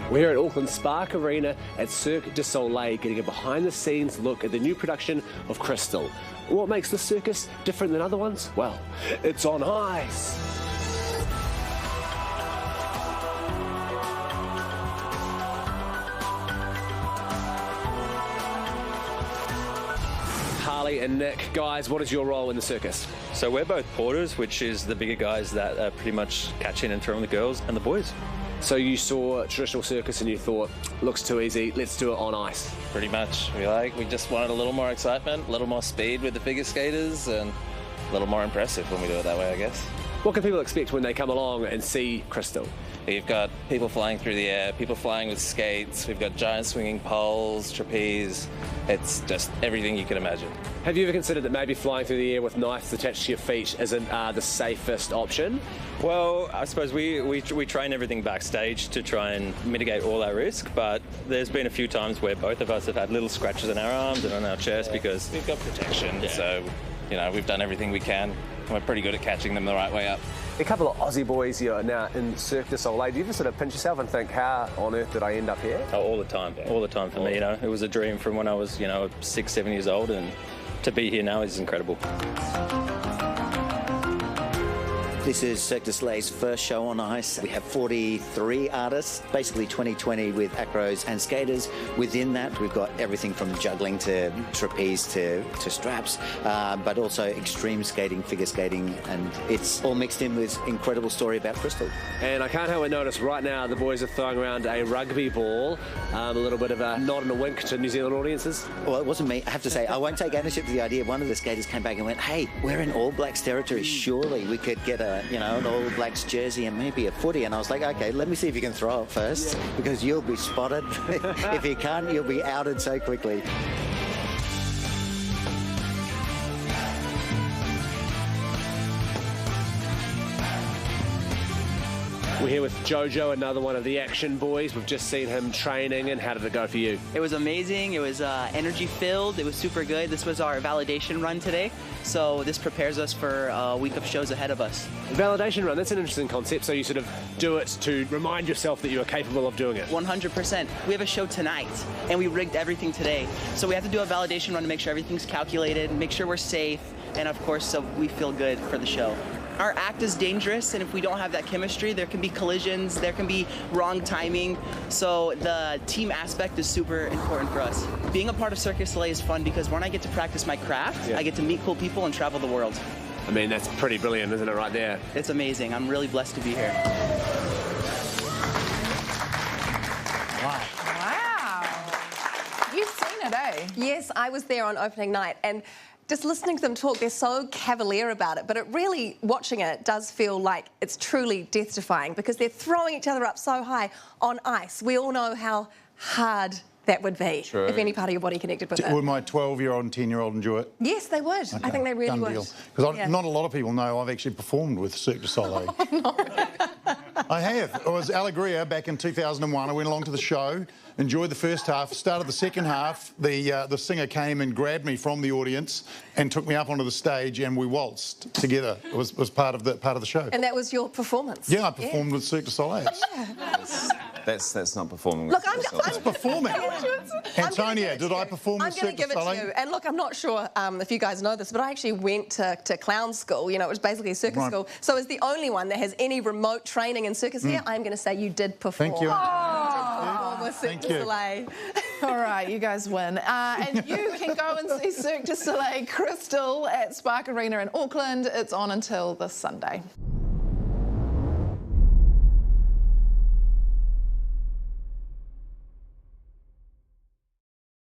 We're here at Auckland's Spark Arena at Cirque Du Soleil getting a behind-the-scenes look at the new production of Crystal. What makes this circus different than other ones? Well, it's on ice. Harley and Nick, guys, what is your role in the circus? So we're both porters, which is the bigger guys that pretty much catch in and throw in the girls and the boys. So you saw traditional circus and you thought, looks too easy, let's do it on ice. Pretty much. We just wanted a little more excitement, a little more speed with the figure skaters, and a little more impressive when we do it that way, I guess. What can people expect when they come along and see Crystal? You've got people flying through the air, people flying with skates, we've got giant swinging poles, trapeze. It's just everything you can imagine. Have you ever considered that maybe flying through the air with knives attached to your feet isn't the safest option? Well, I suppose we train everything backstage to try and mitigate all our risk, but there's been a few times where both of us have had little scratches on our arms and on our chest because we've got protection, so we've done everything we can. We're pretty good at catching them the right way up. A couple of Aussie boys here now in Cirque du Soleil. Do you ever sort of pinch yourself and think, how on earth did I end up here? Oh, all the time. All the time for me, It was a dream from when I was, 6, 7 years old, and to be here now is incredible. This is Cirque du Soleil's first show on ice. We have 43 artists, basically 20/20 with acros and skaters. Within that, we've got everything from juggling to trapeze to straps, but also extreme skating, figure skating, and it's all mixed in with incredible story about Crystal. And I can't help but notice right now the boys are throwing around a rugby ball, a little bit of a nod and a wink to New Zealand audiences. Well, it wasn't me. I have to say, I won't take ownership of the idea. One of the skaters came back and went, hey, we're in All Blacks territory. Surely we could get an All Blacks jersey and maybe a footy. And I was like, okay, let me see if you can throw it first, because you'll be spotted. If you can't, you'll be outed so quickly. We're here with Jojo, another one of the action boys. We've just seen him training, and how did it go for you? It was amazing. It was energy-filled. It was super good. This was our validation run today, so this prepares us for a week of shows ahead of us. Validation run, that's an interesting concept. So you sort of do it to remind yourself that you are capable of doing it. 100%. We have a show tonight, and we rigged everything today. So we have to do a validation run to make sure everything's calculated, make sure we're safe, and of course, so we feel good for the show. Our act is dangerous, and if we don't have that chemistry, there can be collisions, there can be wrong timing, so the team aspect is super important for us. Being a part of Cirque du Soleil is fun because when I get to practice my craft, I get to meet cool people and travel the world. I mean, that's pretty brilliant, isn't it, right there? It's amazing. I'm really blessed to be here. Wow. You've seen it, eh? Yes, I was there on opening night, and just listening to them talk, they're so cavalier about it, but it really, watching it, does feel like it's truly death-defying because they're throwing each other up so high on ice. We all know how hard that would be if any part of your body connected with it. Would my 12-year-old and 10-year-old enjoy it? Yes, they would. Okay. I think they really would. Because not a lot of people know I've actually performed with Cirque du Soleil. I have. It was Alegria back in 2001. I went along to the show, enjoyed the first half, started the second half. The singer came and grabbed me from the audience and took me up onto the stage, and we waltzed together. It was part of the show. And that was your performance? Yeah, I performed with Cirque du Soleil. That's not performing. Look, I'm performing. Antonia, did I perform with Cirque du Soleil? I'm going to give it to you. And look, I'm not sure if you guys know this, but I actually went to clown school. It was basically a circus school. So as the only one that has any remote training in circus here, I'm going to say you did perform. Thank you. Thank you. All right, you guys win. And you can go and see Cirque du Soleil Crystal at Spark Arena in Auckland. It's on until this Sunday.